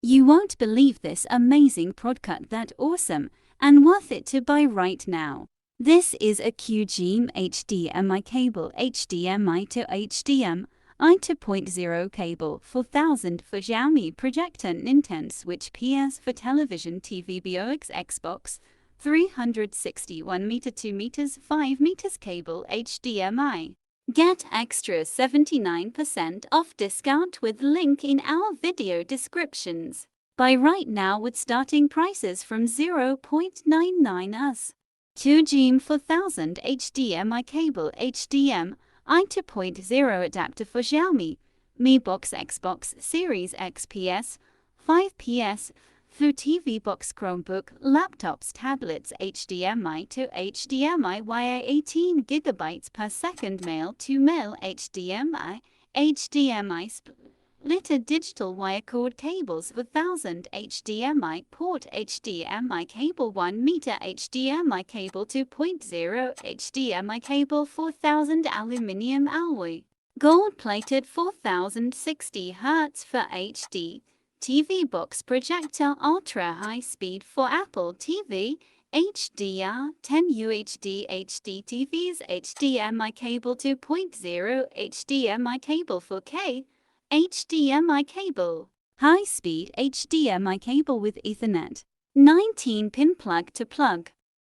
You won't believe this amazing product that awesome and worth it to buy right now. This is a QGEEM HDMI cable, HDMI to HDMI 2.0 cable, 4000 for Xiaomi Projector Nintend Switch PS4 television TVBox Xbox, 361 meter 2 meters 5 meters cable HDMI. Get extra 79% off discount with link in our video descriptions. Buy right now with starting prices from 0.99 US. QGEEM 4000 HDMI cable HDMI 2.0 adapter for Xiaomi Mi Box Xbox Series X PS 5 PS through TVBox Chromebook laptops tablets HDMI to HDMI via 18 GB per second male to male HDMI splitter digital wire cord cables 1000 HDMI port HDMI cable 1 meter HDMI cable 2.0 HDMI cable 4000 aluminium alloy gold-plated 4060 Hz for HD TVBox projector ultra high speed for Apple TV HDR 10 UHD HD TVs HDMI cable 2.0 HDMI cable 4K HDMI cable high speed HDMI cable with Ethernet 19-pin plug to plug.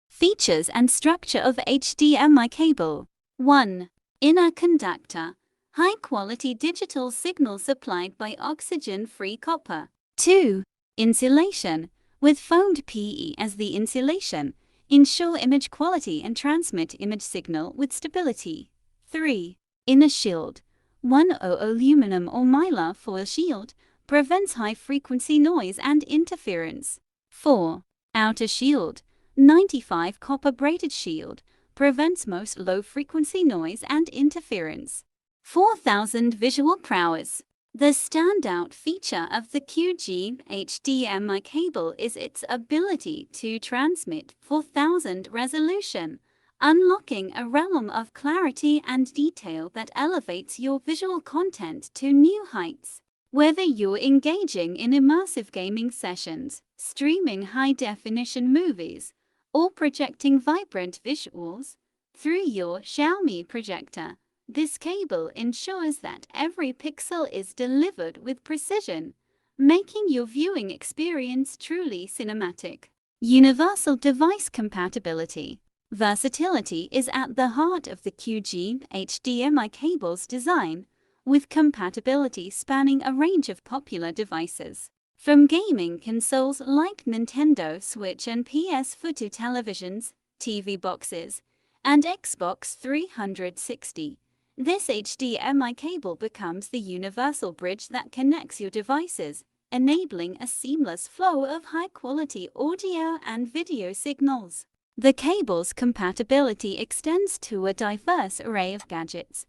Features and structure of HDMI cable. 1. Inner conductor. High-quality digital signal supplied by oxygen-free copper. 2. Insulation. With foamed PE as the insulation, ensure image quality and transmit image signal with stability. 3. Inner shield. 100 aluminum or mylar foil shield, prevents high-frequency noise and interference. 4. Outer shield. 95 copper braided shield, prevents most low-frequency noise and interference. 4000 visual prowess. The standout feature of the QGEEM HDMI cable is its ability to transmit 4000 resolution, unlocking a realm of clarity and detail that elevates your visual content to new heights. Whether you're engaging in immersive gaming sessions, streaming high-definition movies, or projecting vibrant visuals through your Xiaomi projector, this cable ensures that every pixel is delivered with precision, making your viewing experience truly cinematic. Universal device compatibility. Versatility is at the heart of the QGEEM HDMI cable's design, with compatibility spanning a range of popular devices. From gaming consoles like Nintendo Switch and PS4 to televisions, TV boxes, and Xbox 360. This HDMI cable becomes the universal bridge that connects your devices, enabling a seamless flow of high-quality audio and video signals. The cable's compatibility extends to a diverse array of gadgets,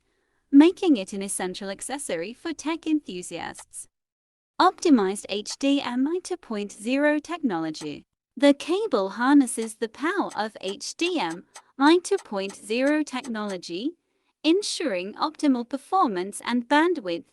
making it an essential accessory for tech enthusiasts. Optimized HDMI 2.0 technology. The cable harnesses the power of HDMI 2.0 technology, ensuring optimal performance and bandwidth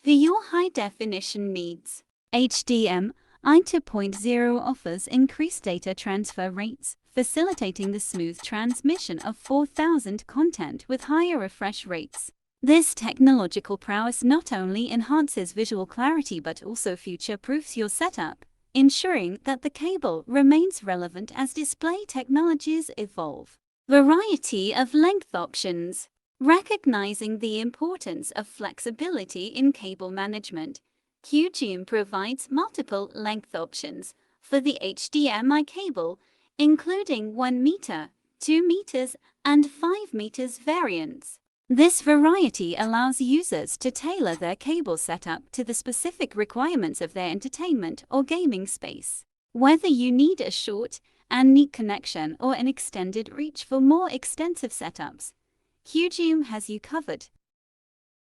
for your high-definition needs. HDMI 2.0 offers increased data transfer rates, facilitating the smooth transmission of 4000 content with higher refresh rates. This technological prowess not only enhances visual clarity but also future-proofs your setup, ensuring that the cable remains relevant as display technologies evolve. Variety of length options. Recognizing the importance of flexibility in cable management, QGEEM provides multiple length options for the HDMI cable, including 1 meter, 2 meters, and 5 meters variants. This variety allows users to tailor their cable setup to the specific requirements of their entertainment or gaming space. Whether you need a short and neat connection or an extended reach for more extensive setups, QGEEM has you covered.